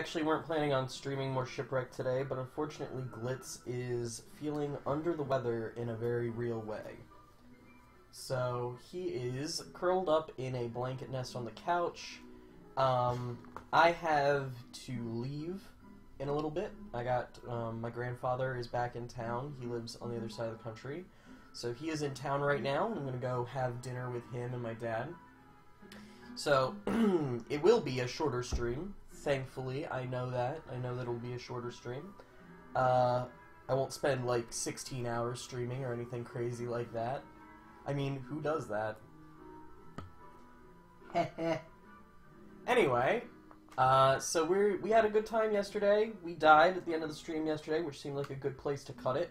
Actually weren't planning on streaming more Shipwrecked today, but unfortunately Glitz is feeling under the weather in a very real way. So he is curled up in a blanket nest on the couch. I have to leave in a little bit. I got, my grandfather is back in town. He lives on the other side of the country. So he is in town right now, and I'm going to go have dinner with him and my dad. So, it will be a shorter stream. Thankfully, I know that. I know that it'll be a shorter stream. I won't spend like 16 hours streaming or anything crazy like that. I mean, who does that? Anyway, so we had a good time yesterday. We died at the end of the stream yesterday, which seemed like a good place to cut it.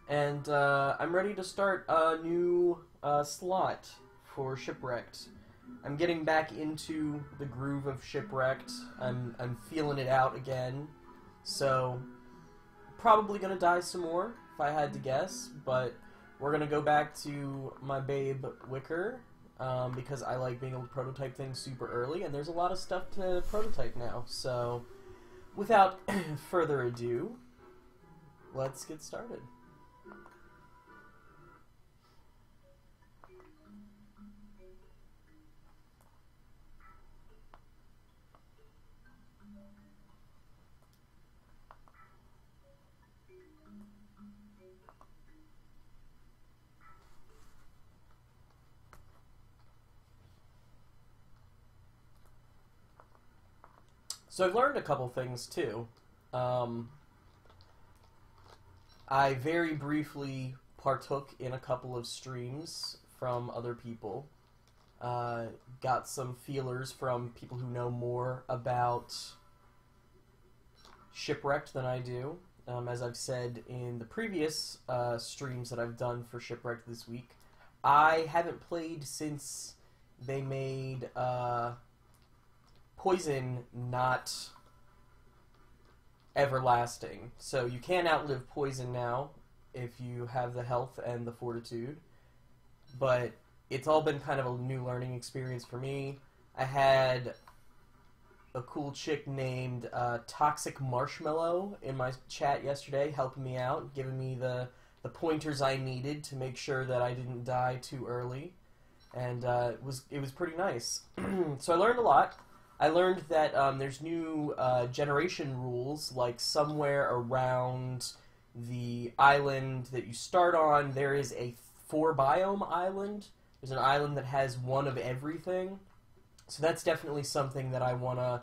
And I'm ready to start a new slot for Shipwrecked. I'm getting back into the groove of Shipwrecked. I'm feeling it out again. So, probably gonna die some more, if I had to guess. But we're gonna go back to my babe, Wicker, because I like being able to prototype things super early, and there's a lot of stuff to prototype now. So, without further ado, let's get started. So I've learned a couple things, too. I very briefly partook in a couple of streams from other people. Got some feelers from people who know more about Shipwrecked than I do. As I've said in the previous streams that I've done for Shipwrecked this week, I haven't played since they made Poison not everlasting. So you can outlive poison now if you have the health and the fortitude. But it's all been kind of a new learning experience for me. I had a cool chick named Toxic Marshmallow in my chat yesterday helping me out, giving me the pointers I needed to make sure that I didn't die too early. And it was pretty nice. So I learned a lot. I learned that there's new generation rules, like somewhere around the island that you start on, there is a 4-biome island. There's an island that has one of everything. So that's definitely something that I want to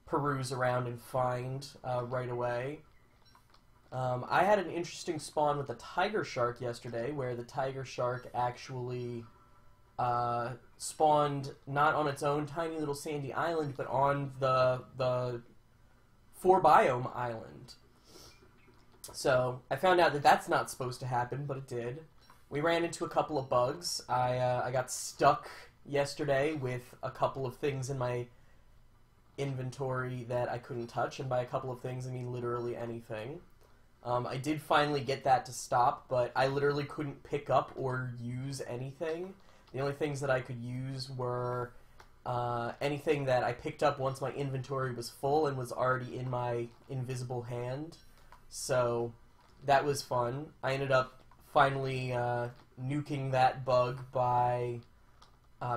peruse around and find right away. I had an interesting spawn with a tiger shark yesterday, where the tiger shark actually spawned not on its own tiny little sandy island, but on the 4-biome island. So I found out that that's not supposed to happen, but it did. We ran into a couple of bugs. I got stuck yesterday with a couple of things in my inventory that I couldn't touch, and by a couple of things I mean literally anything. I did finally get that to stop, but I literally couldn't pick up or use anything. The only things that I could use were anything that I picked up once my inventory was full and was already in my invisible hand. So that was fun. I ended up finally nuking that bug by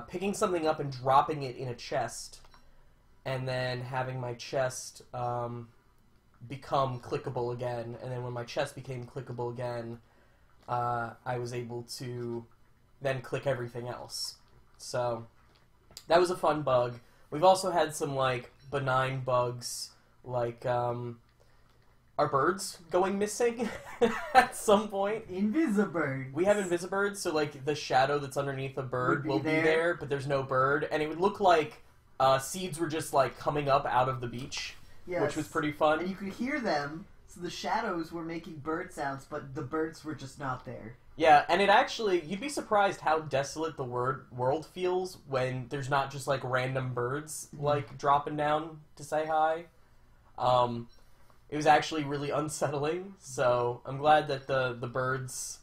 picking something up and dropping it in a chest, and then having my chest become clickable again. And then when my chest became clickable again, I was able to then click everything else. So that was a fun bug. We've also had some like benign bugs, like our birds going missing at some point. Invisibirds. We have invisibirds, so like the shadow that's underneath a bird will be there, but there's no bird, and it would look like seeds were just like coming up out of the beach, yes, which was pretty fun. And you could hear them, so the shadows were making bird sounds, but the birds were just not there. Yeah, and it actually, you'd be surprised how desolate the world feels when there's not just like random birds like dropping down to say hi. It was actually really unsettling, so I'm glad that the birds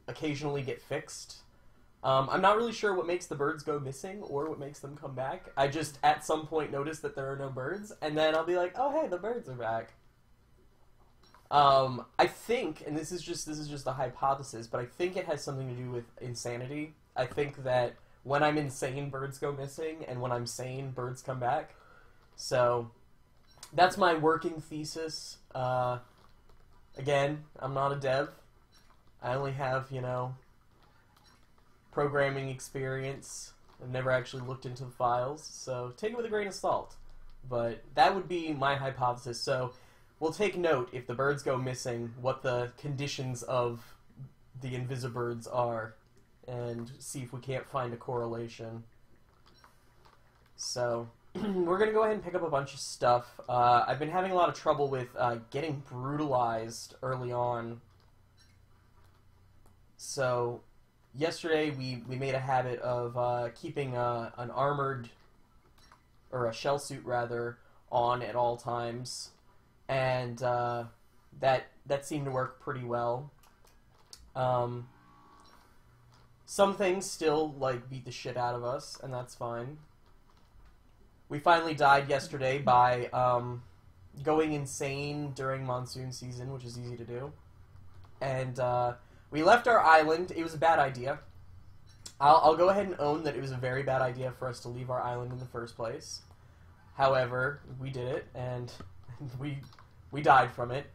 occasionally get fixed. I'm not really sure what makes the birds go missing or what makes them come back. I just, at some point, notice that there are no birds, and then I'll be like, oh, hey, the birds are back. I think, and this is just a hypothesis, but I think it has something to do with insanity. I think that when I'm insane, birds go missing, and when I'm sane, birds come back. So, that's my working thesis. Again, I'm not a dev. I only have, you know, programming experience. I've never actually looked into the files, so take it with a grain of salt. But that would be my hypothesis. So we'll take note, if the birds go missing, what the conditions of the invisibirds are, and see if we can't find a correlation. So we're going to go ahead and pick up a bunch of stuff. I've been having a lot of trouble with getting brutalized early on. So yesterday we made a habit of keeping an armored, or a shell suit rather, on at all times, and that seemed to work pretty well. Some things still like beat the shit out of us, and that's fine. We finally died yesterday by going insane during monsoon season, which is easy to do, and we left our island. It was a bad idea. I'll go ahead and own that it was a very bad idea for us to leave our island in the first place. However, we did it, and we died from it.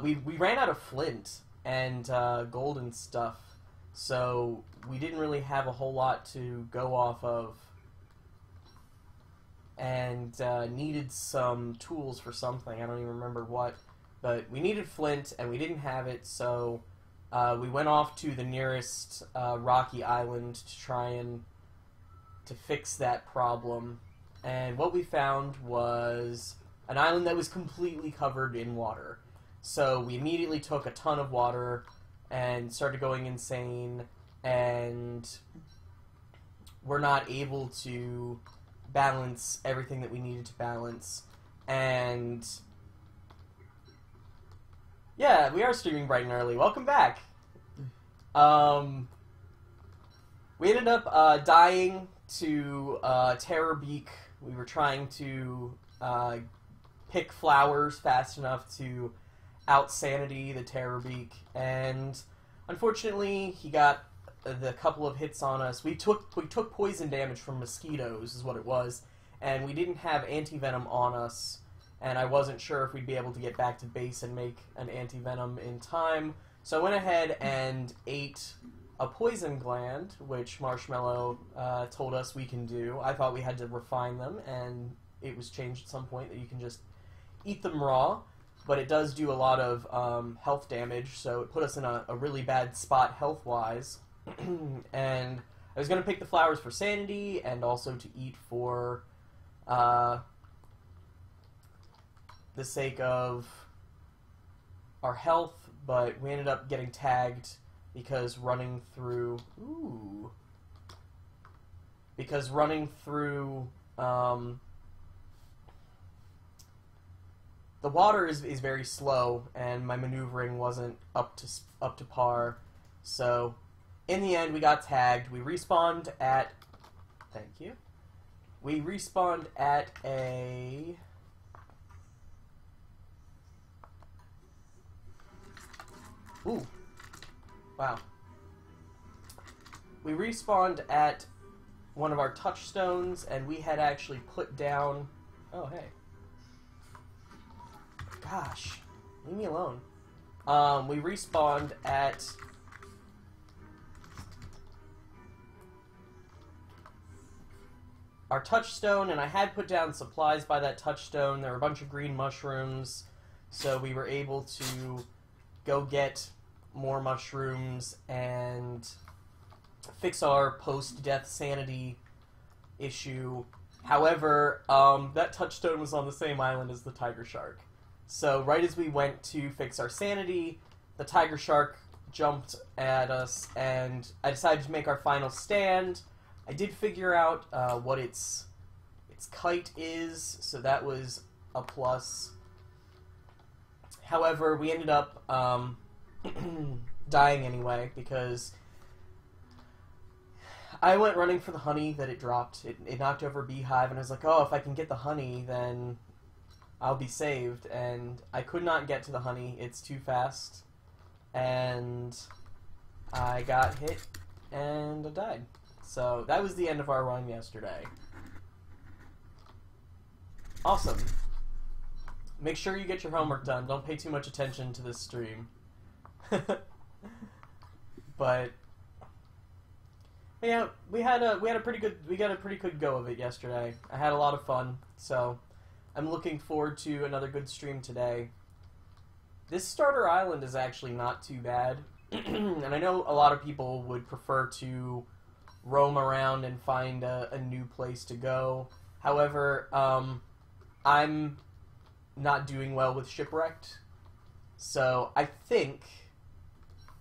We ran out of flint and gold and stuff, so we didn't really have a whole lot to go off of, and needed some tools for something. I don't even remember what, but we needed flint, and we didn't have it, so we went off to the nearest rocky island to try and to fix that problem. And what we found was an island that was completely covered in water. So we immediately took a ton of water and started going insane, and we're not able to balance everything that we needed to balance. And yeah, we are streaming bright and early. Welcome back. We ended up dying to Terror Beak. We were trying to pick flowers fast enough to out-sanity the Terror Beak, and unfortunately he got the couple of hits on us. We took poison damage from mosquitoes, is what it was, and we didn't have anti-venom on us, and I wasn't sure if we'd be able to get back to base and make an anti-venom in time, so I went ahead and ate a poison gland, which Marshmallow told us we can do. I thought we had to refine them, and it was changed at some point that you can just eat them raw, but it does do a lot of health damage, so it put us in a really bad spot health-wise. And I was going to pick the flowers for sanity, and also to eat for the sake of our health, but we ended up getting tagged because running through the water is very slow, and my maneuvering wasn't up to par. So in the end, we got tagged. We respawned at a wow. We respawned at one of our touchstones, and we had actually put down... Oh, hey. Gosh. Leave me alone. We respawned at... our touchstone, and I had put down supplies by that touchstone. There were a bunch of green mushrooms, so we were able to go get more mushrooms and fix our post-death sanity issue. However, that touchstone was on the same island as the tiger shark. So right as we went to fix our sanity, the tiger shark jumped at us, and I decided to make our final stand. I did figure out what its kite is, so that was a plus. However, we ended up dying anyway, because I went running for the honey that it dropped. It knocked over a beehive, and I was like, oh, if I can get the honey, then I'll be saved. And I could not get to the honey. It's too fast. And I got hit, and I died. So that was the end of our run yesterday. Awesome. Make sure you get your homework done. Don't pay too much attention to this stream. But yeah, we got a pretty good go of it yesterday. I had a lot of fun, so I'm looking forward to another good stream today. This starter island is actually not too bad, and I know a lot of people would prefer to roam around and find a new place to go. However, I'm not doing well with Shipwrecked, so I think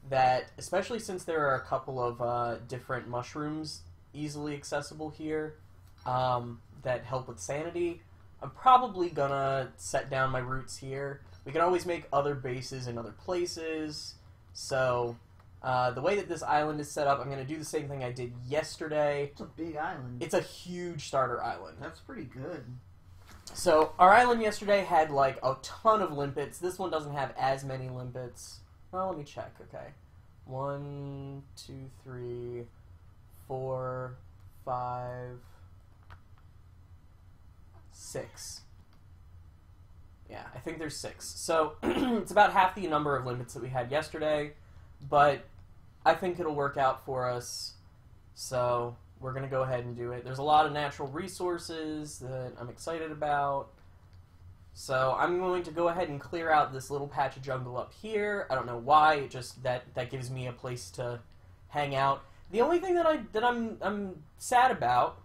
that, especially since there are a couple of different mushrooms easily accessible here that help with sanity, I'm probably gonna set down my roots here. We can always make other bases in other places, so the way that this island is set up, I'm gonna do the same thing I did yesterday. It's a big island. It's a huge starter island. That's pretty good. So, our island yesterday had, like, a ton of limpets. This one doesn't have as many limpets. Well, let me check. Okay. 1, 2, 3, 4, 5, 6. Yeah, I think there's 6. So, it's about half the number of limpets that we had yesterday, but I think it'll work out for us. So, we're going to go ahead and do it. There's a lot of natural resources that I'm excited about. So I'm going to go ahead and clear out this little patch of jungle up here. I don't know why. It just that gives me a place to hang out. The only thing that I'm sad about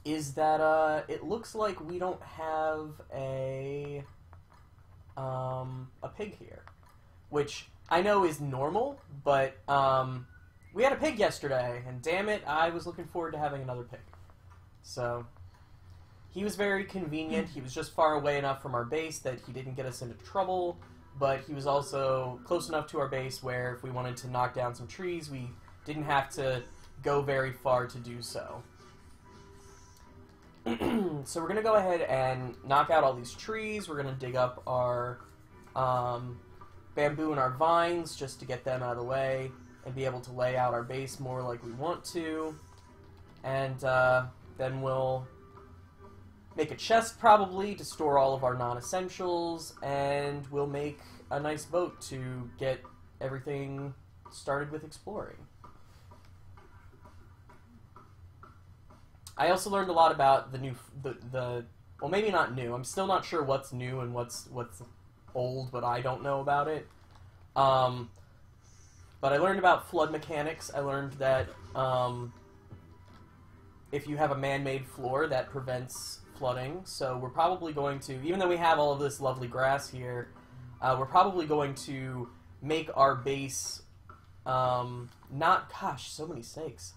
is that it looks like we don't have a pig here, which I know is normal, but we had a pig yesterday, and damn it, I was looking forward to having another pig. So he was very convenient. He was just far away enough from our base that he didn't get us into trouble, but he was also close enough to our base where if we wanted to knock down some trees, we didn't have to go very far to do so. So we're going to go ahead and knock out all these trees. We're going to dig up our bamboo and our vines just to get them out of the way and be able to lay out our base more like we want to. And then we'll make a chest, probably, to store all of our non-essentials, and we'll make a nice boat to get everything started with exploring. I also learned a lot about the new, well, maybe not new. I'm still not sure what's new and what's old, but I don't know about it. But I learned about flood mechanics. I learned that if you have a man-made floor, that prevents flooding. So we're probably going to, even though we have all of this lovely grass here, we're probably going to make our base gosh, so many snakes.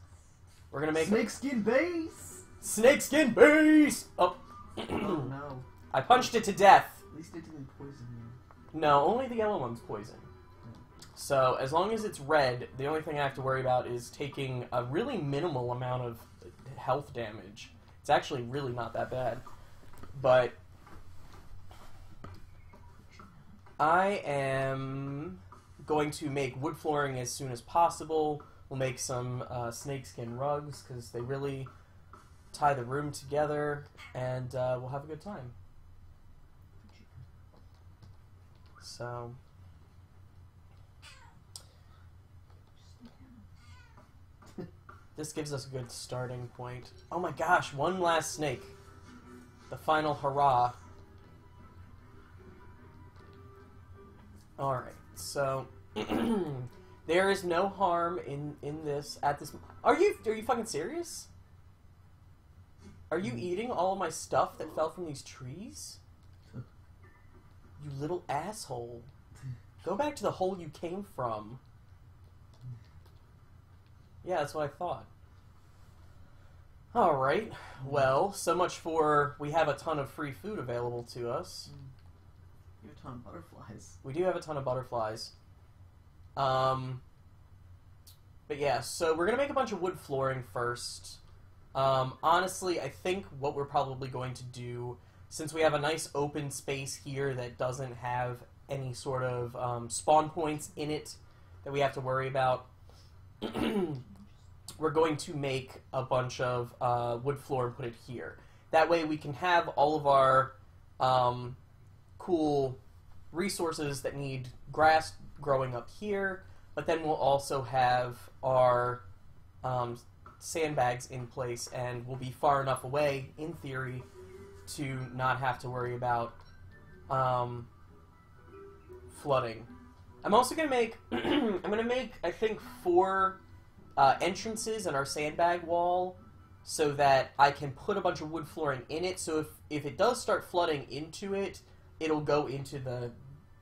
We're going to make Snakeskin base! Snakeskin base! Oh. Oh no. I punched it to death. At least it didn't poison you. No, only the yellow one's poison. So, as long as it's red, the only thing I have to worry about is taking a really minimal amount of health damage. It's actually really not that bad. But I am going to make wood flooring as soon as possible. We'll make some snakeskin rugs, because they really tie the room together, and we'll have a good time. So this gives us a good starting point. Oh my gosh, one last snake. The final hurrah. Alright, so there is no harm in this at this. Are you fucking serious? Are you eating all of my stuff that fell from these trees? You little asshole. Go back to the hole you came from. Yeah, that's what I thought. Alright, well, so much for we have a ton of free food available to us. You have a ton of butterflies. We do have a ton of butterflies. But yeah, so we're going to make a bunch of wood flooring first. Honestly, I think what we're probably going to do, since we have a nice open space here that doesn't have any sort of spawn points in it that we have to worry about, we're going to make a bunch of wood floor and put it here. That way we can have all of our cool resources that need grass growing up here, but then we'll also have our sandbags in place, and we'll be far enough away, in theory, to not have to worry about flooding. I'm also going to make, I think, 4 entrances in our sandbag wall so that I can put a bunch of wood flooring in it, so if it does start flooding into it, it'll go into the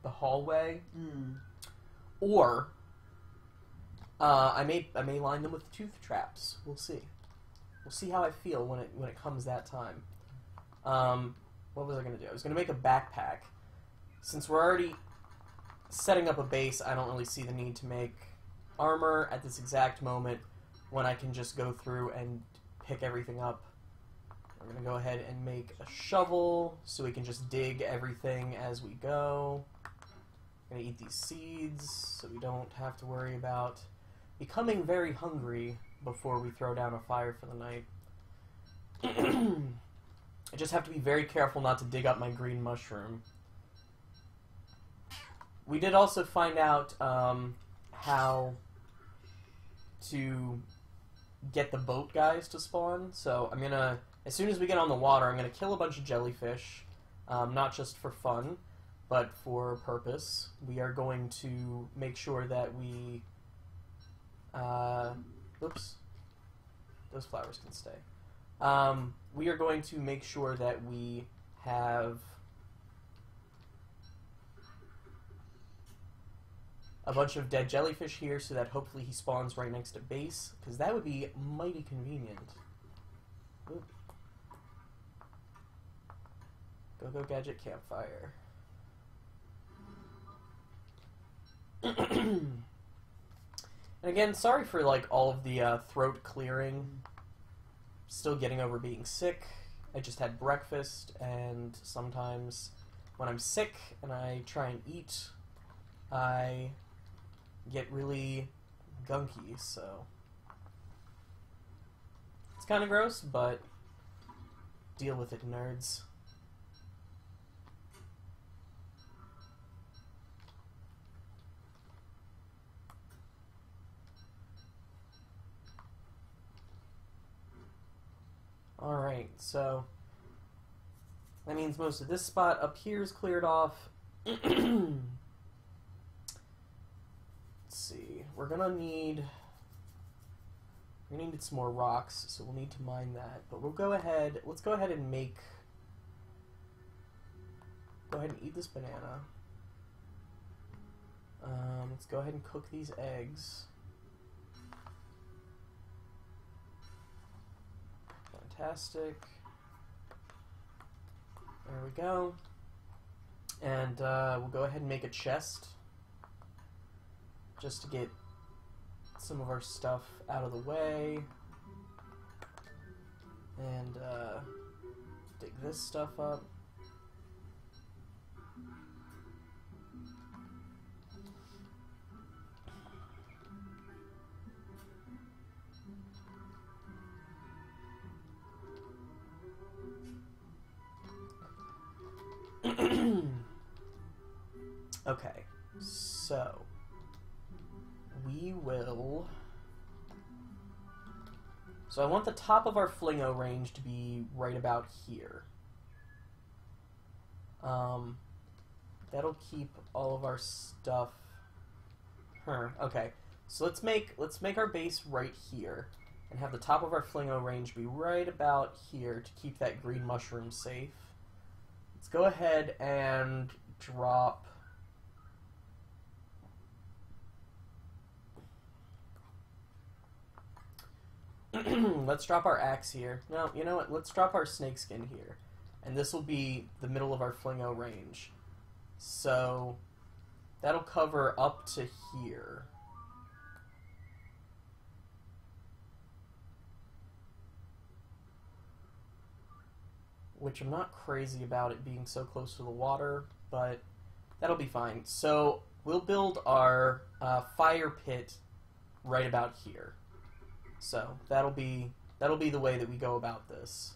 hallway. Or I may line them with tooth traps. We'll see. We'll see how I feel when it comes that time. What was I going to do? I was going to make a backpack. Since we're already setting up a base, I don't really see the need to make armor at this exact moment when I can just go through and pick everything up. We're going to go ahead and make a shovel so we can just dig everything as we go. I'm going to eat these seeds so we don't have to worry about becoming very hungry before we throw down a fire for the night. I just have to be very careful not to dig up my green mushroom. We did also find out how to get the boat guys to spawn, so I'm gonna, as soon as we get on the water, I'm gonna kill a bunch of jellyfish, not just for fun, but for purpose. We are going to make sure that we, oops, those flowers can stay. We are going to make sure that we have a bunch of dead jellyfish here so that hopefully he spawns right next to base, because that would be mighty convenient. Oop. Go gadget campfire. And again, sorry for like all of the throat clearing. Still getting over being sick. I just had breakfast, and sometimes when I'm sick and I try and eat, I get really gunky, so it's kind of gross, but deal with it, nerds. Alright, so that means most of this spot up here is cleared off. Let's see, we're gonna need some more rocks, so we'll need to mine that. But let's go ahead and eat this banana. Let's go ahead and cook these eggs. Fantastic. There we go. And we'll go ahead and make a chest just to get some of our stuff out of the way. And dig this stuff up. Okay, so we will... So I want the top of our flingo range to be right about here. That'll keep all of our stuff... Okay, so let's make our base right here, and have the top of our flingo range be right about here to keep that green mushroom safe. Let's go ahead and drop... Let's drop our axe here. No, you know what? Let's drop our snakeskin here. And this will be the middle of our flingo range. So that'll cover up to here. which I'm not crazy about it being so close to the water, but that'll be fine. So we'll build our fire pit right about here. So that'll be the way that we go about this.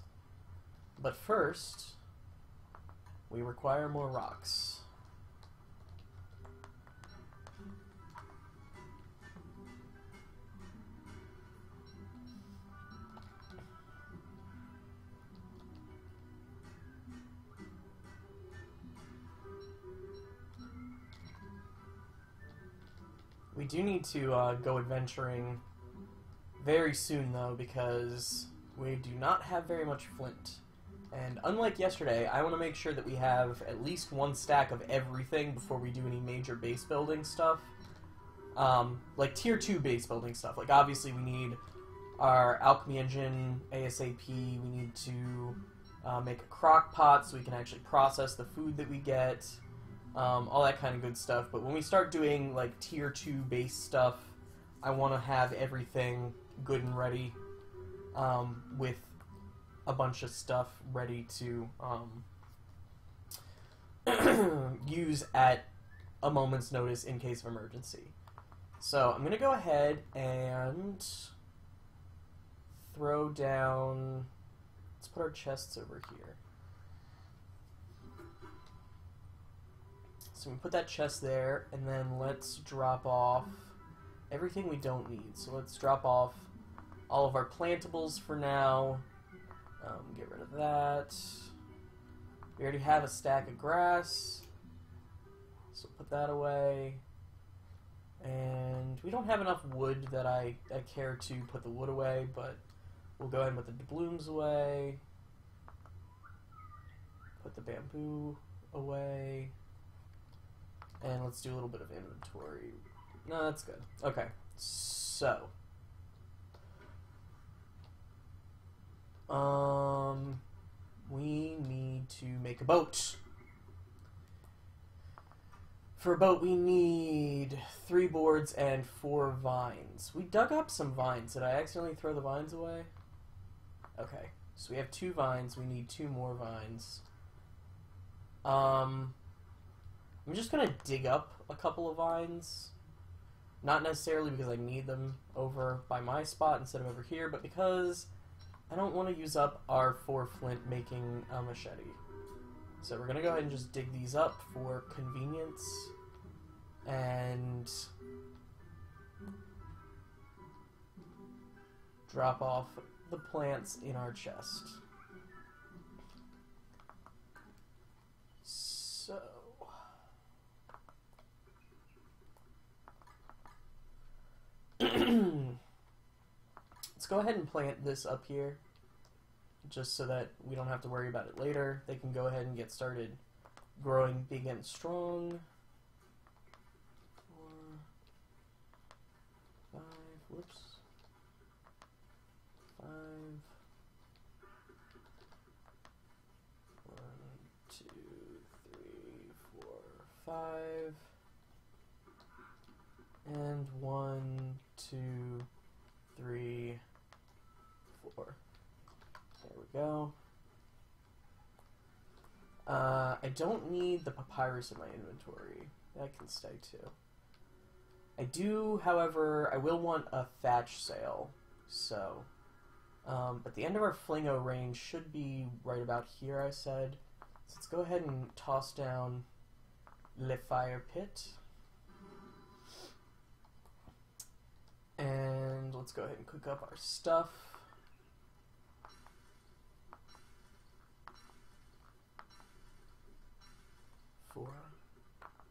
But first, we require more rocks. We do need to go adventuring very soon, though, because we do not have very much flint. And unlike yesterday, I want to make sure that we have at least one stack of everything before we do any major base building stuff. Like tier 2 base building stuff. Like, obviously we need our alchemy engine ASAP. We need to make a crock pot so we can actually process the food that we get. All that kind of good stuff. But when we start doing like tier 2 base stuff, I want to have everything good and ready, with a bunch of stuff ready to use at a moment's notice in case of emergency. So I'm going to go ahead and throw down... Let's put our chests over here. So we put that chest there, and then let's drop off everything we don't need. So let's drop off all of our plantables for now. Get rid of that. We already have a stack of grass, so put that away. And we don't have enough wood that I care to put the wood away, but we'll go ahead and put the doubloons away. Put the bamboo away. And let's do a little bit of inventory. No, that's good. Okay, so... we need to make a boat. For a boat, we need 3 boards and 4 vines. We dug up some vines. Did I accidentally throw the vines away? Okay, so we have 2 vines. We need 2 more vines. I'm just gonna dig up a couple of vines. Not necessarily because I need them over by my spot instead of over here, but because I don't want to use up our 4 flint making a machete. So we're going to go ahead and just dig these up for convenience. And drop off the plants in our chest. So... let's go ahead and plant this up here, just so that we don't have to worry about it later. They can go ahead and get started growing big and strong. 4, 5, whoops, 5, 1, 2, 3, 4, 5, and 1, 2, 3, 4. There we go. I don't need the papyrus in my inventory. That can stay too. I do, however, I will want a thatch sail. So, but the end of our flingo range should be right about here, I said. So let's go ahead and toss down the fire pit. And let's go ahead and cook up our stuff. For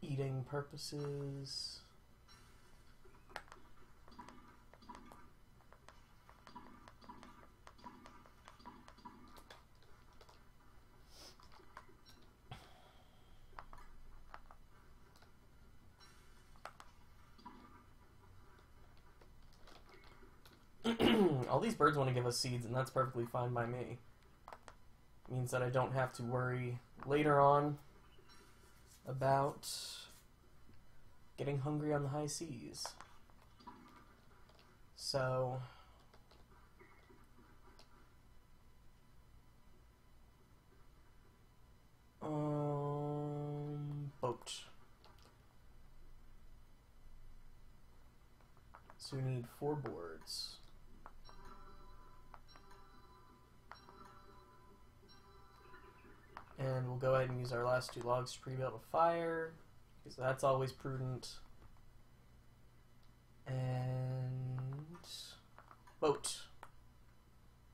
eating purposes. All these birds want to give us seeds, and that's perfectly fine by me. It means that I don't have to worry later on about getting hungry on the high seas. So... So we need 4 boards. And we'll go ahead and use our last 2 logs to pre-build a fire, because that's always prudent. And boat.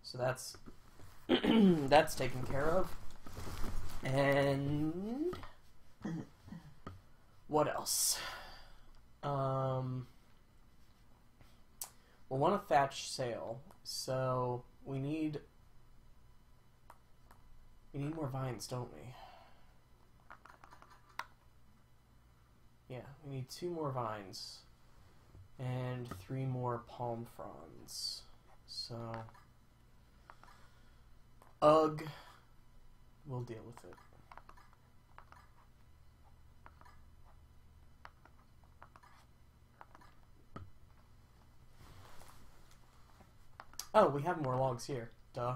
So that's that's taken care of. And what else? We'll want a thatch sail, so we need more vines, don't we? Yeah, we need 2 more vines and 3 more palm fronds. So, ugh, we'll deal with it. Oh, we have more logs here. Duh.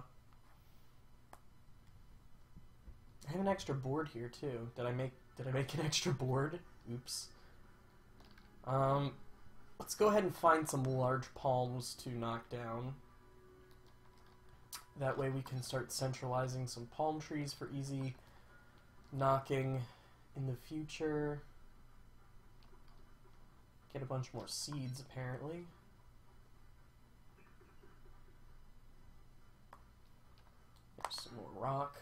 I have an extra board here too. Did I make an extra board? Oops. Let's go ahead and find some large palms to knock down. That way we can start centralizing some palm trees for easy knocking in the future. Get a bunch more seeds, apparently. There's some more rock.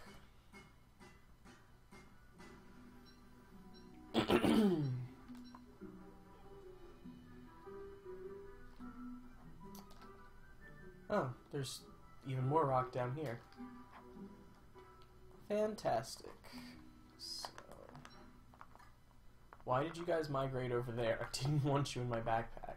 Oh, there's even more rock down here. Fantastic. So, why did you guys migrate over there? I didn't want you in my backpack.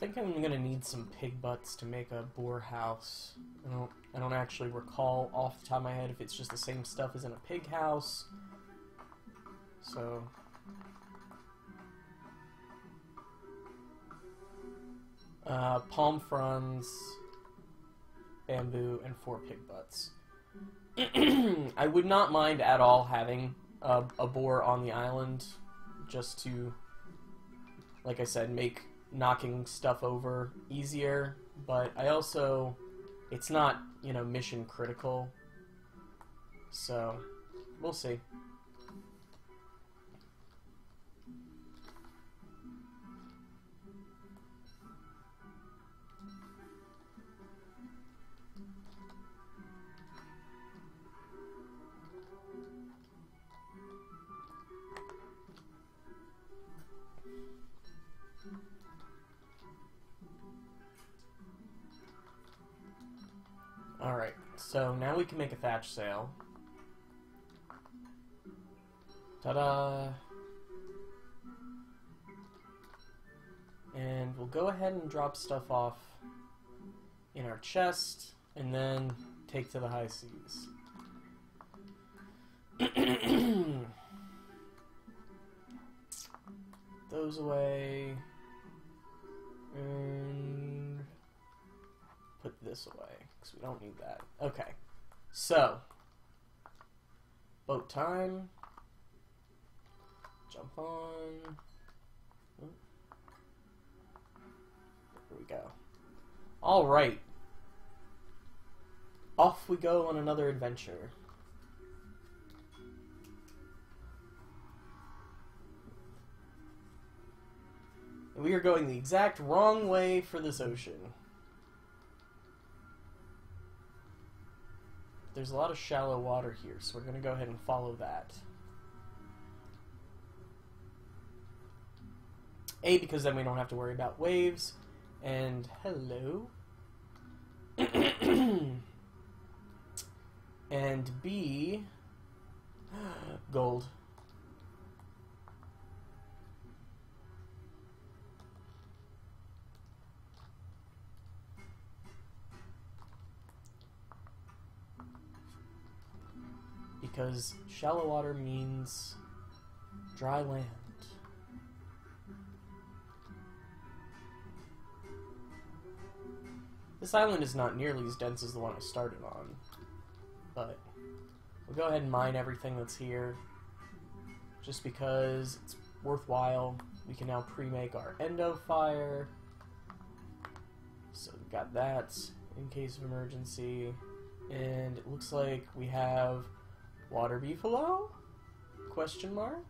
I think I'm gonna need some pig butts to make a boar house. I don't actually recall off the top of my head if it's just the same stuff as in a pig house. So palm fronds, bamboo, and 4 pig butts. I would not mind at all having a boar on the island, just to, like I said, make knocking stuff over easier, but I also, it's not, you know, mission critical, so we'll see. Alright, so now we can make a thatch sail. Ta-da! And we'll go ahead and drop stuff off in our chest, and then take to the high seas. Those away. And put this away, because we don't need that. Okay, so boat time. Jump on. There we go. Alright. Off we go on another adventure. And we are going the exact wrong way for this ocean. There's a lot of shallow water here, so we're going to go ahead and follow that. A, because then we don't have to worry about waves. And hello. And B, gold. because shallow water means dry land. This island is not nearly as dense as the one I started on, but we'll go ahead and mine everything that's here, just because it's worthwhile. We can now pre-make our endo fire, so we've got that in case of emergency, and it looks like we have water beefalo? Question mark?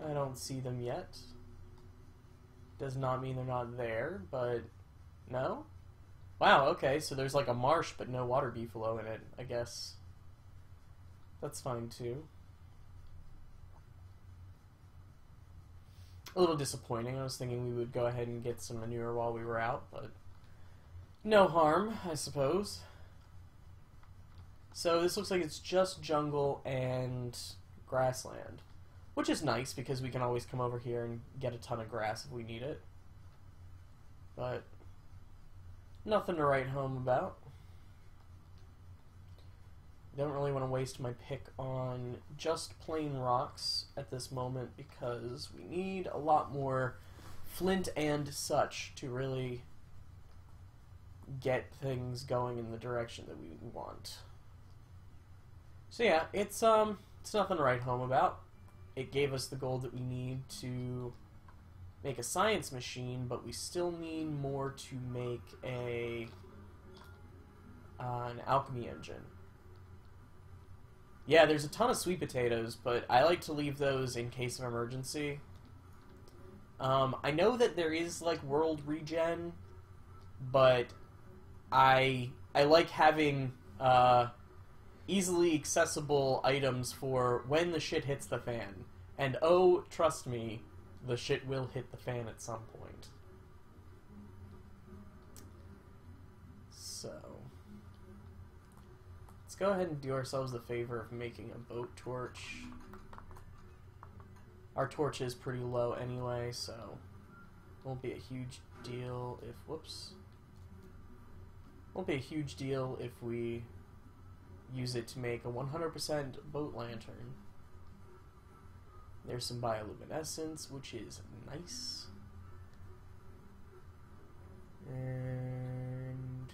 I don't see them yet. Does not mean they're not there, but no? Wow, okay, so there's like a marsh but no water beefalo in it, I guess. That's fine too. A little disappointing. I was thinking we would go ahead and get some manure while we were out, but no harm, I suppose. So this looks like it's just jungle and grassland, which is nice because we can always come over here and get a ton of grass if we need it. But nothing to write home about. Don't really want to waste my pick on just plain rocks at this moment because we need a lot more flint and such to really get things going in the direction that we want. So yeah, it's nothing to write home about. It gave us the gold that we need to make a science machine, but we still need more to make an alchemy engine. Yeah, there's a ton of sweet potatoes, but I like to leave those in case of emergency. I know that there is like world regen, but I like having easily accessible items for when the shit hits the fan. And oh, trust me, the shit will hit the fan at some point. So let's go ahead and do ourselves the favor of making a boat torch. Our torch is pretty low anyway, so it won't be a huge deal if... Whoops. Won't be a huge deal if we use it to make a 100% boat lantern. There's some bioluminescence, which is nice. And...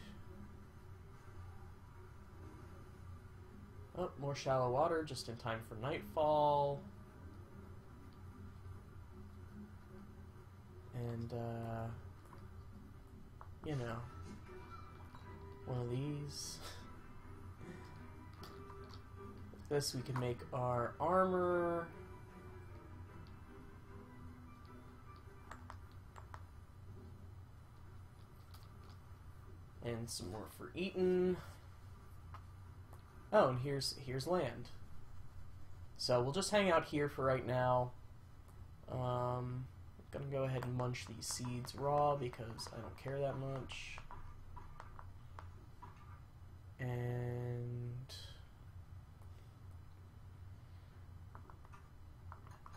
oh, more shallow water just in time for nightfall. And, you know, one of these. With this we can make our armor. And some more for eating. Oh, and here's land. So we'll just hang out here for right now. I'm gonna go ahead and munch these seeds raw because I don't care that much. And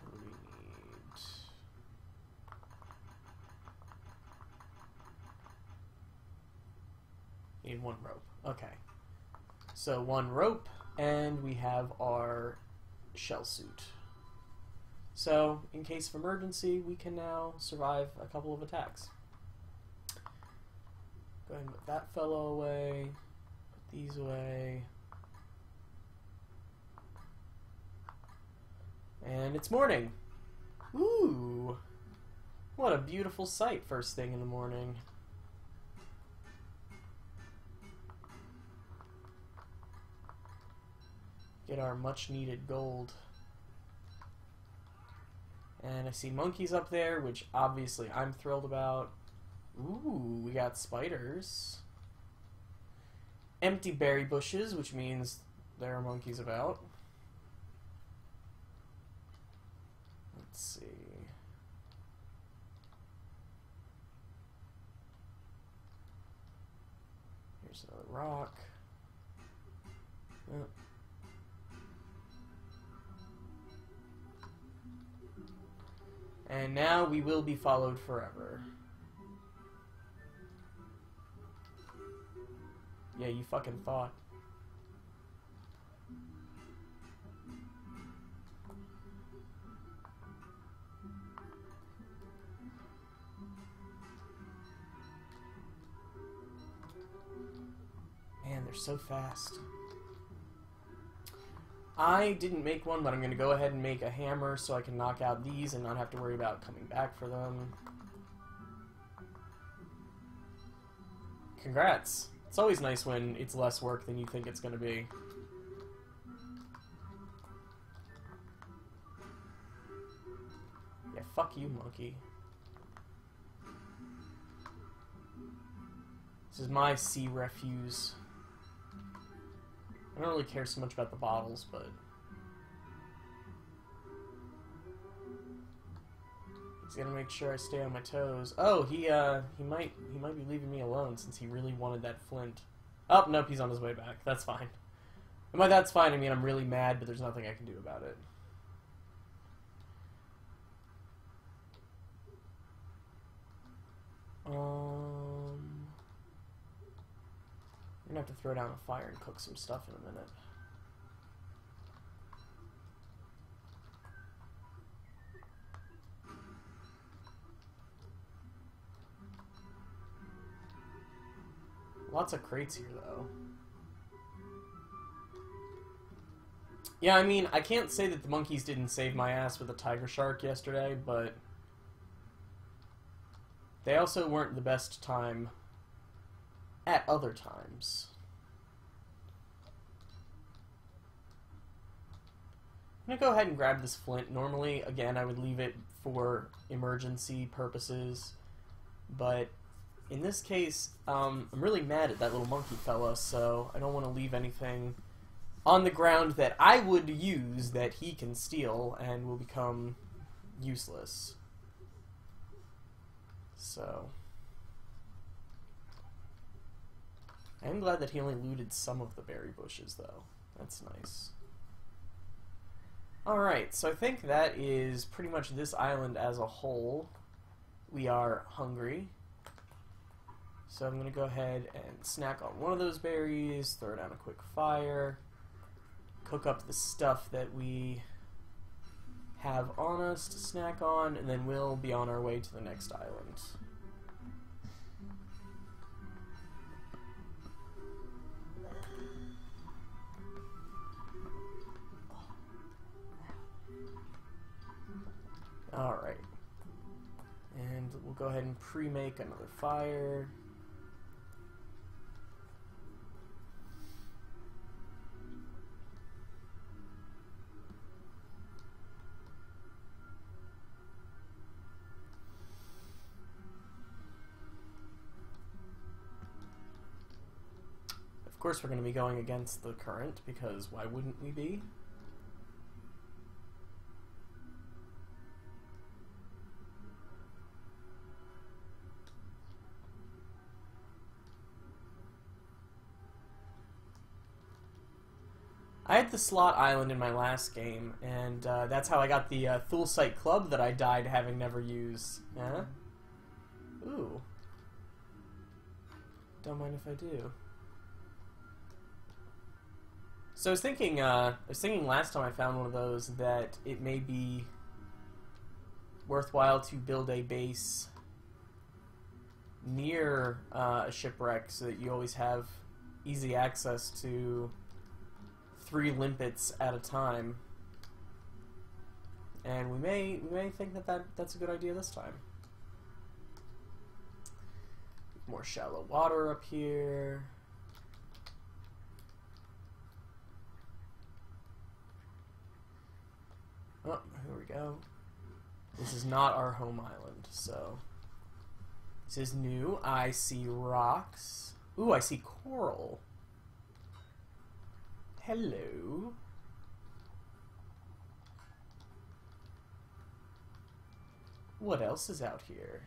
what do we need? Need one rope. Okay. So one rope, and we have our shell suit. So, in case of emergency, we can now survive a couple of attacks. Go ahead and put that fellow away. Put these away. And it's morning. Ooh! What a beautiful sight first thing in the morning. Get our much needed gold. And I see monkeys up there, which obviously I'm thrilled about. Ooh, we got spiders. Empty berry bushes, which means there are monkeys about. Let's see. Here's another rock. Oh. And now we will be followed forever. Yeah, you fucking thought. so fast. I didn't make one, but I'm going to go ahead and make a hammer so I can knock out these and not have to worry about coming back for them. Congrats. It's always nice when it's less work than you think it's going to be. Yeah, fuck you, monkey. This is my sea refuse. I don't really care so much about the bottles, but he's gonna make sure I stay on my toes. Oh, he might be leaving me alone since he really wanted that flint. Oh, nope, he's on his way back. That's fine. And by that's fine, I mean I'm really mad, but there's nothing I can do about it. I'm gonna have to throw down a fire and cook some stuff in a minute. Lots of crates here, though. Yeah, I mean, I can't say that the monkeys didn't save my ass with a tiger shark yesterday, but they also weren't the best time at other times. I'm gonna go ahead and grab this flint. Normally, again, I would leave it for emergency purposes, but in this case, I'm really mad at that little monkey fella, so I don't want to leave anything on the ground that I would use that he can steal and will become useless. So I am glad that he only looted some of the berry bushes, though. That's nice. Alright, so I think that is pretty much this island as a whole. We are hungry. So I'm going to go ahead and snack on one of those berries, throw down a quick fire, cook up the stuff that we have on us to snack on, and then we'll be on our way to the next island. Alright. And we'll go ahead and pre-make another fire. Of course we're going to be going against the current, because why wouldn't we be? I had the slot island in my last game, and that's how I got the Thulsite Club that I died having never used. Huh? Ooh. Don't mind if I do. So I was thinking last time I found one of those that it may be worthwhile to build a base near a shipwreck so that you always have easy access to 3 limpets at a time. And we may think that's a good idea this time. More shallow water up here. Oh, here we go. This is not our home island, so this is new. I see rocks. Ooh, I see coral. Hello. What else is out here?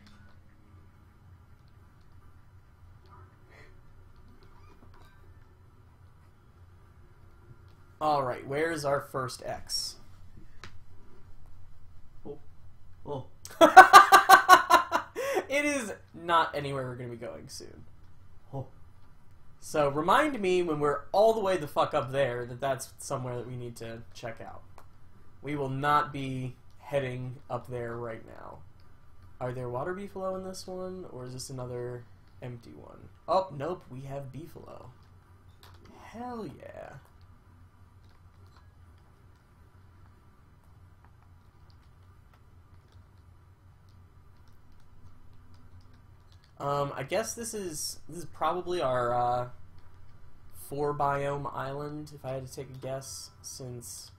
Alright, where's our first X? Oh. It is not anywhere we're going to be going soon. Oh. So remind me when we're all the way the fuck up there that that's somewhere that we need to check out. We will not be heading up there right now. Are there water beefalo in this one, or is this another empty one? Oh, nope, we have beefalo. Hell yeah. I guess this is probably our 4 biome island, if I had to take a guess, since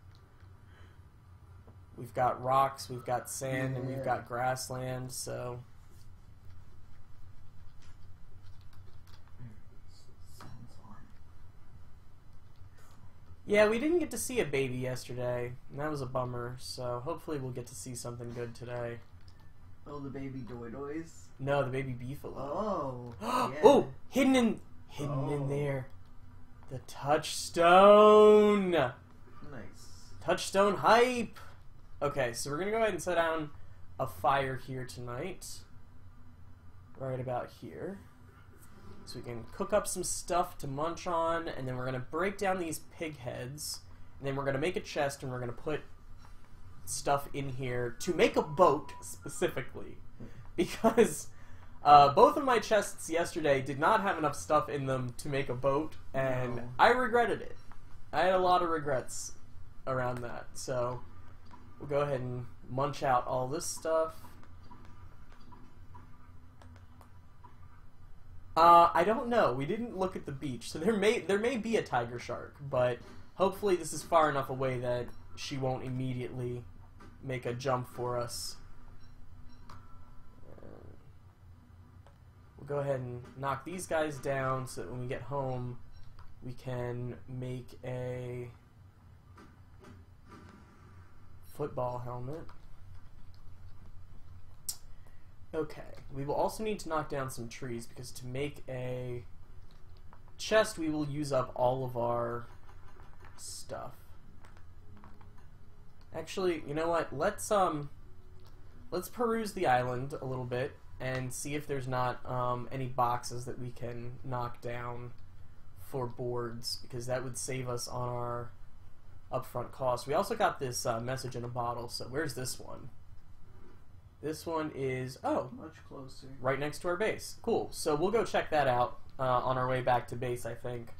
we've got rocks, we've got sand, and we've got grassland, so... Yeah, we didn't get to see a baby yesterday, and that was a bummer, so hopefully we'll get to see something good today. Oh, the baby doy-doys? No, the baby beefalo. Oh, yeah. Oh, hidden in there. The touchstone! Nice. Touchstone hype! Okay, so we're gonna go ahead and set down a fire here tonight. Right about here. So we can cook up some stuff to munch on, and then we're going to break down these pig heads, and then we're going to make a chest, and we're going to put stuff in here to make a boat, specifically. Because both of my chests yesterday did not have enough stuff in them to make a boat, and No. I regretted it. I had a lot of regrets around that, so we'll go ahead and munch out all this stuff. I don't know. We didn't look at the beach, so there may be a tiger shark, but hopefully this is far enough away that she won't immediately make a jump for us. We'll go ahead and knock these guys down so that when we get home, we can make a football helmet. Okay, we will also need to knock down some trees, because to make a chest, we will use up all of our stuff. Actually, you know what? Let's peruse the island a little bit and see if there's not any boxes that we can knock down for boards, because that would save us on our upfront cost. We also got this message in a bottle, so where's this one? This one is, oh, Much closer. right next to our base. Cool. So we'll go check that out on our way back to base, I think.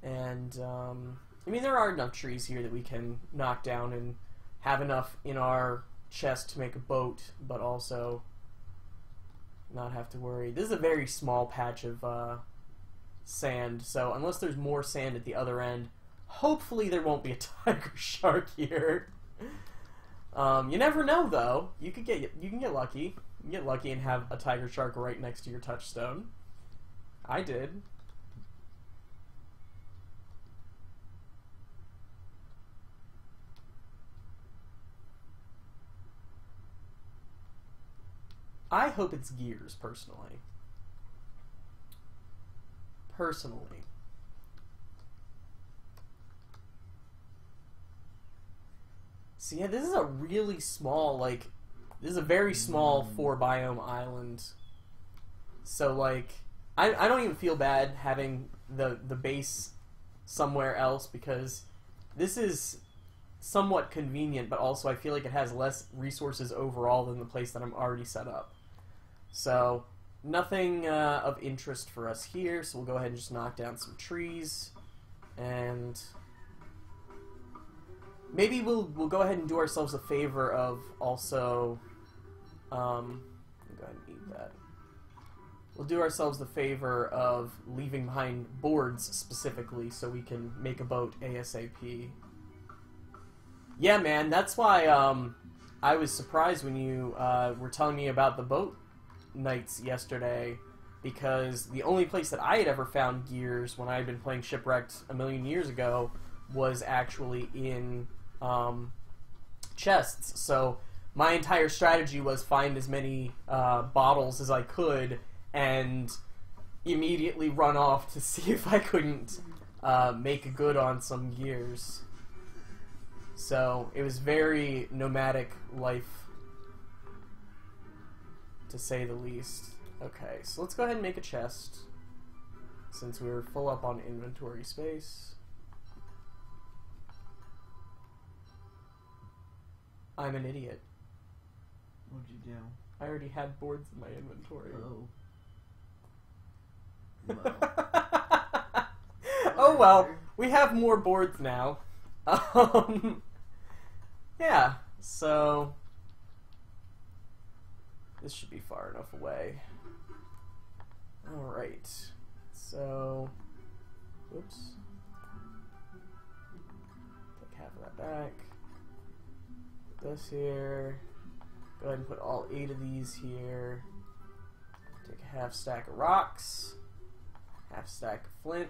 And, I mean, there are enough trees here that we can knock down and have enough in our chest to make a boat, but also not have to worry. This is a very small patch of sand, so unless there's more sand at the other end, hopefully there won't be a tiger shark here. You never know, though. You can get lucky. You can get lucky and have a tiger shark right next to your touchstone. I did. I hope it's gears, personally. So yeah, this is a really small, like, this is a very small 4 biome island. So, like, I don't even feel bad having the base somewhere else, because this is somewhat convenient, but also I feel like it has less resources overall than the place that I'm already set up. So, nothing of interest for us here, so we'll go ahead and just knock down some trees, and maybe we'll go ahead and do ourselves a favor of also, go ahead and eat that. We'll do ourselves the favor of leaving behind boards specifically so we can make a boat ASAP. Yeah, man, that's why I was surprised when you were telling me about the boat nights yesterday, because the only place that I had ever found gears when I had been playing Shipwrecked a million years ago was actually in chests. So my entire strategy was find as many bottles as I could and immediately run off to see if I couldn't make a good on some gears. So it was very nomadic life, to say the least. Okay, so let's go ahead and make a chest, since we're full up on inventory space. I'm an idiot. What'd you do? I already had boards in my inventory. Oh. Well. Oh well, we have more boards now. Yeah, so this should be far enough away. Alright, so, whoops. Take half of that back. Put this here. Go ahead and put all 8 of these here. Take a half stack of rocks. Half stack of flint.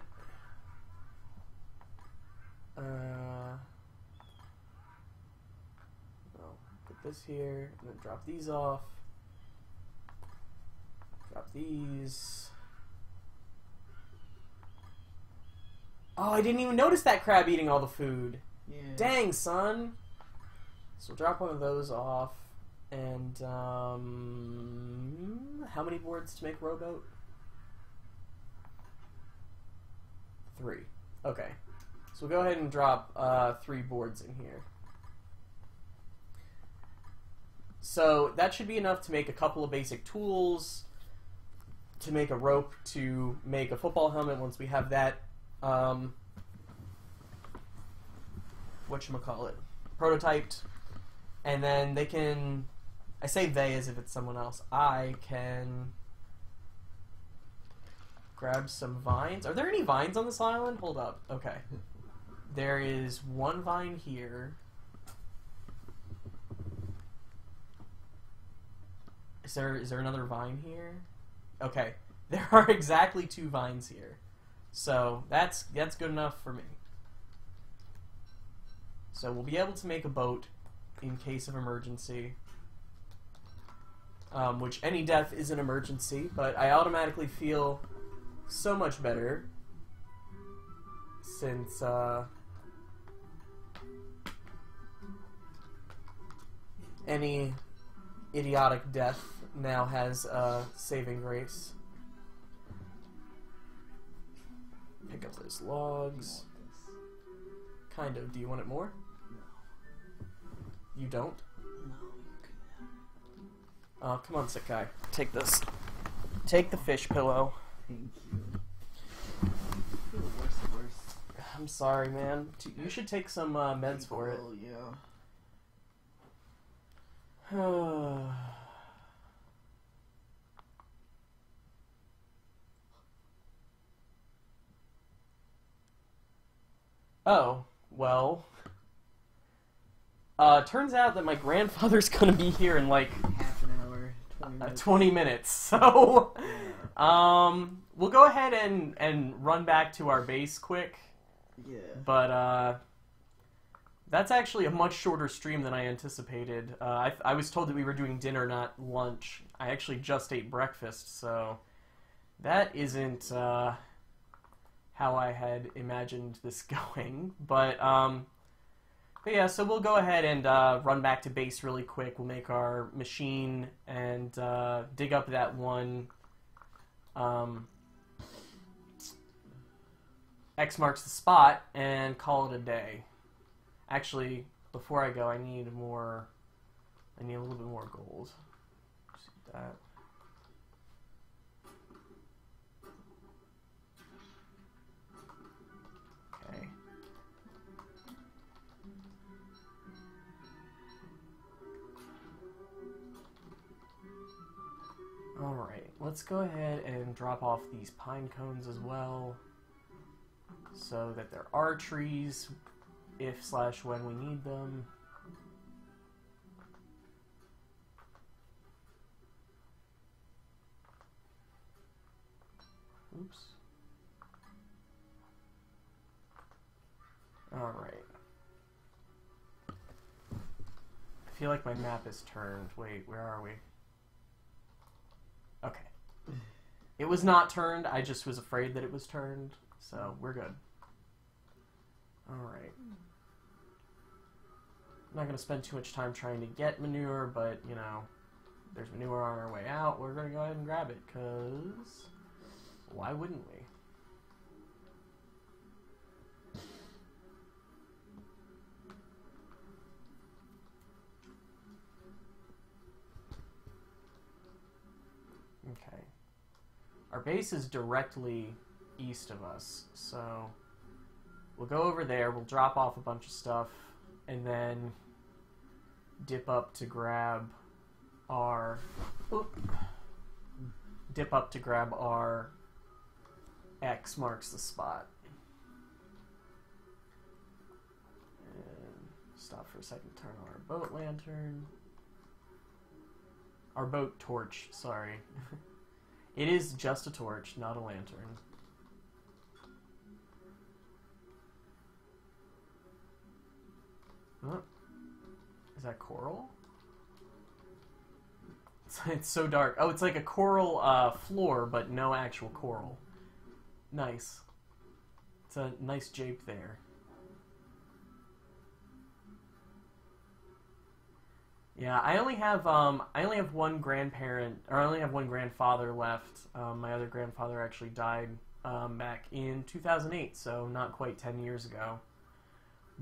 Put this here, and then drop these off. Drop these. Oh, I didn't even notice that crab eating all the food. Yeah. Dang, son. So we'll drop one of those off. And, how many boards to make a rowboat? 3. Okay. So we'll go ahead and drop 3 boards in here. So that should be enough to make a couple of basic tools, to make a rope, to make a football helmet once we have that, whatchamacallit, prototyped. And then they can, I say they as if it's someone else, I can grab some vines. Are there any vines on this island? Hold up. Okay. There is 1 vine here. Is there another vine here? Okay. There are exactly 2 vines here. So that's good enough for me. So we'll be able to make a boat in case of emergency. Which any death is an emergency, but I automatically feel so much better since any idiotic death now has saving grace. Pick up those logs. Kind of. Do you want it more? No. You don't? No. Oh, come on, sick guy. Take this. Take the fish pillow. Thank you. I feel worse and worse. I'm sorry, man. You should take some meds for it. Oh, yeah. Oh, well. Turns out that my grandfather's gonna be here in like Half an hour, 20 minutes. 20 minutes. So, we'll go ahead and run back to our base quick. Yeah. But that's actually a much shorter stream than I anticipated. I was told that we were doing dinner, not lunch. I actually just ate breakfast, so that isn't how I had imagined this going. But yeah, so we'll go ahead and run back to base really quick. We'll make our machine and dig up that one X marks the spot and call it a day. Actually, before I go, I need a little bit more gold. See that. Okay. Alright, let's go ahead and drop off these pine cones as well, so that there are trees if/when we need them. Oops. Alright. I feel like my map is turned. Wait, where are we? Okay. It was not turned, I just was afraid that it was turned, so we're good. Alright. I'm not going to spend too much time trying to get manure, but, you know, there's manure on our way out. We're going to go ahead and grab it, because why wouldn't we? Okay. Our base is directly east of us, so we'll go over there, we'll drop off a bunch of stuff, and then dip up to grab our... Dip up to grab our X marks the spot. And stop for a second, turn on our boat lantern. Our boat torch, sorry. It is just a torch, not a lantern. Huh? Is that coral? It's so dark. Oh, it's like a coral floor, but no actual coral. Nice. It's a nice jape there. Yeah, I only have one grandparent, or I only have one grandfather left. My other grandfather actually died back in 2008, so not quite 10 years ago.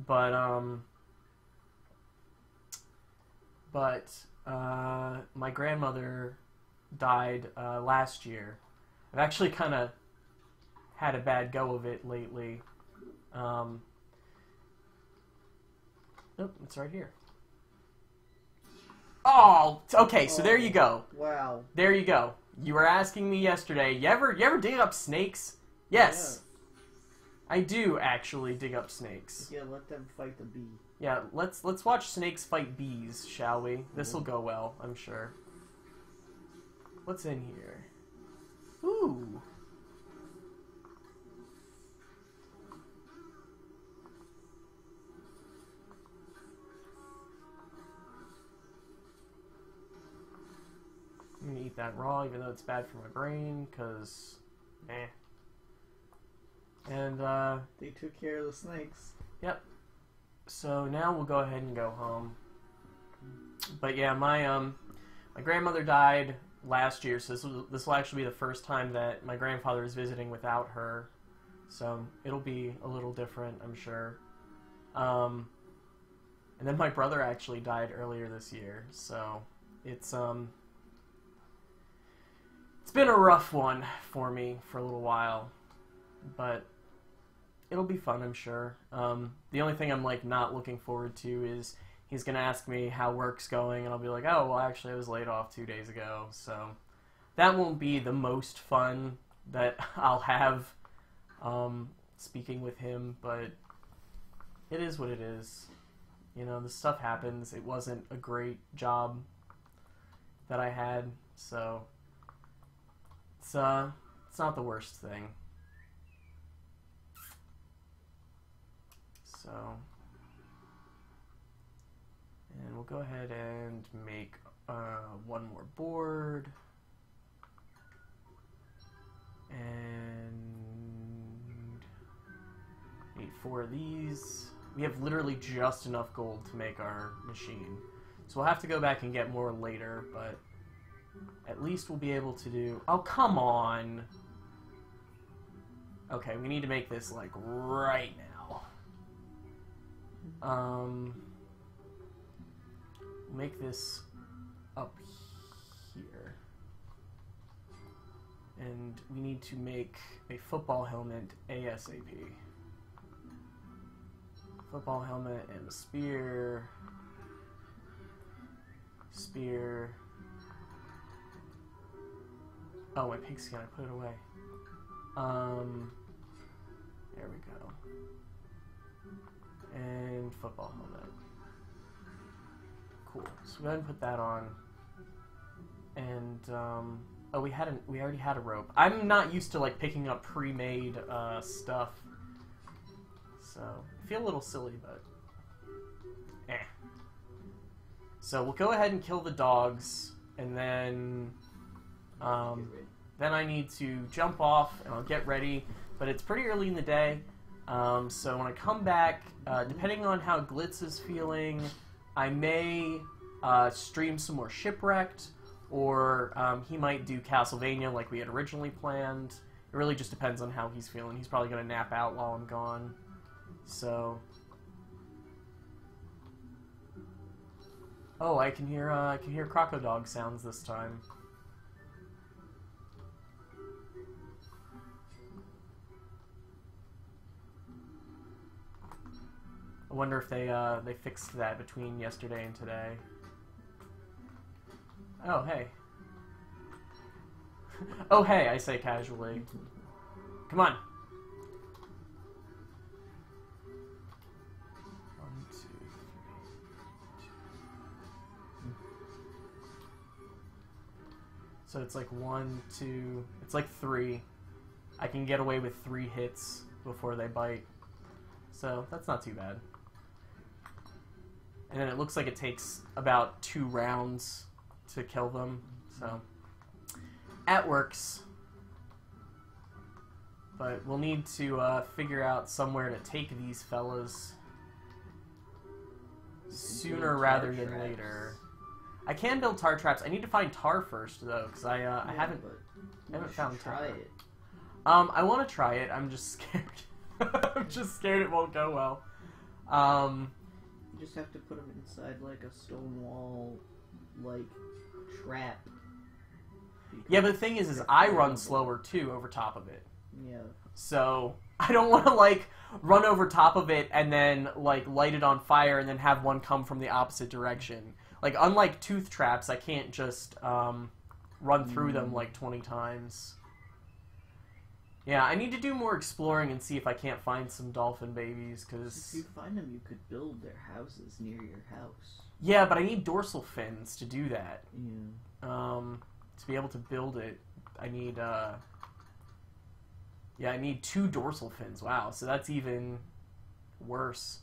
But my grandmother died last year. I've actually kind of had a bad go of it lately. Oh, it's right here. Oh, okay, so there you go. Wow. There you go. You were asking me yesterday, you ever dig up snakes? Yes. Yeah. I do actually dig up snakes. Yeah, let them fight the bee. Yeah, let's watch snakes fight bees, shall we? This'll go well, I'm sure. What's in here? Ooh. I'm gonna eat that raw, even though it's bad for my brain, because, eh. And, they took care of the snakes. Yep. So now we'll go ahead and go home. But yeah, my grandmother died last year, so this will actually be the first time that my grandfather is visiting without her. So it'll be a little different, I'm sure. And then my brother actually died earlier this year, so it's been a rough one for me for a little while, but it'll be fun, I'm sure. The only thing I'm like not looking forward to is he's gonna ask me how work's going, and I'll be like, oh, well, actually I was laid off 2 days ago, so that won't be the most fun that I'll have speaking with him, but it is what it is. You know, this stuff happens. It wasn't a great job that I had, so it's not the worst thing. So, and we'll go ahead and make one more board, and need 4 of these. We have literally just enough gold to make our machine, so we'll have to go back and get more later, but at least we'll be able to do... Oh, come on! Okay, we need to make this, like, right now. Make this up here. And we need to make a football helmet ASAP. Football helmet and a spear. Spear. Oh, my pigskin, I put it away. There we go. And football helmet. Cool. So go ahead and put that on. And, oh, we already had a rope. I'm not used to, like, picking up pre-made, stuff. So, I feel a little silly, but... eh. So, we'll go ahead and kill the dogs, and then... then I need to jump off, and I'll get ready. But it's pretty early in the day, so when I come back, depending on how Glitz is feeling, I may stream some more Shipwrecked, or he might do Castlevania like we had originally planned. It really just depends on how he's feeling. He's probably going to nap out while I'm gone. So... oh, I can hear Crocodog sounds this time. I wonder if they fixed that between yesterday and today. Oh, hey. Oh, hey, I say casually. Come on. 1, 2, 3. So it's like 1, 2. It's like 3. I can get away with 3 hits before they bite. So that's not too bad. And then it looks like it takes about 2 rounds to kill them. So that works. But we'll need to figure out somewhere to take these fellas sooner rather than later. I can build tar traps. I need to find tar first, though, because I haven't found tar. It. I want to try it. I'm just scared. I'm just scared it won't go well. You just have to put them inside like a stone wall, like trap. Yeah, but the thing is I run slower too over top of it. Yeah. So I don't want to like run over top of it and then like light it on fire and then have one come from the opposite direction. Like unlike tooth traps, I can't just run through them like 20 times. Yeah, I need to do more exploring and see if I can't find some dolphin babies, because... If you find them, you could build their houses near your house. Yeah, but I need dorsal fins to do that. Yeah. To be able to build it, I need, yeah, I need 2 dorsal fins. Wow, so that's even worse.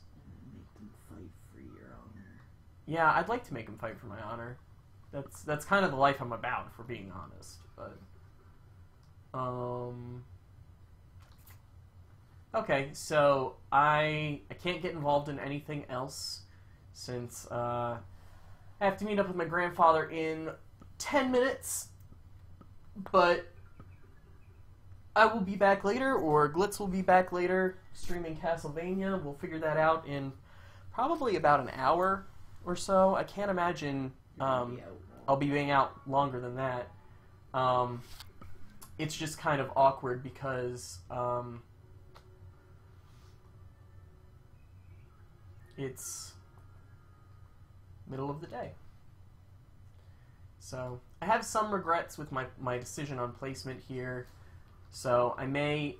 Make them fight for your honor. Yeah, I'd like to make them fight for my honor. That's kind of the life I'm about, if we're being honest, but... Okay, so I can't get involved in anything else since I have to meet up with my grandfather in 10 minutes, but I will be back later, or Glitz will be back later streaming Castlevania. We'll figure that out in probably about an hour or so. I can't imagine I'll be being out longer than that. It's just kind of awkward because it's middle of the day. So I have some regrets with my decision on placement here. So I may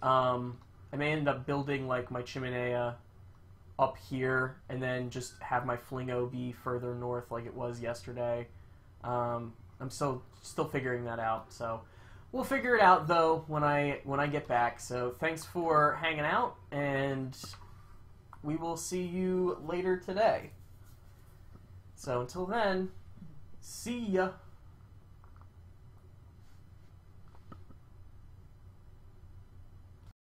end up building like my chimenea up here and then just have my flingo be further north like it was yesterday. I'm still figuring that out. So we'll figure it out though when I get back. So thanks for hanging out, and we will see you later today. So until then, see ya.